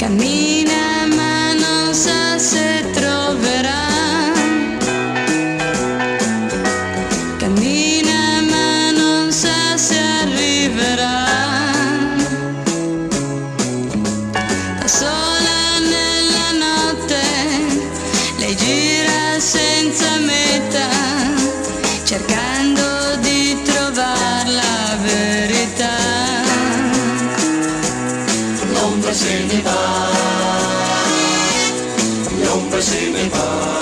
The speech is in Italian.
Cammina ma non sa se troverà. Cammina ma non sa se arriverà. Da sola nella notte lei gira senza meta, cercando di trovare la verità. L'ombra se ne va, l'ombra se ne va.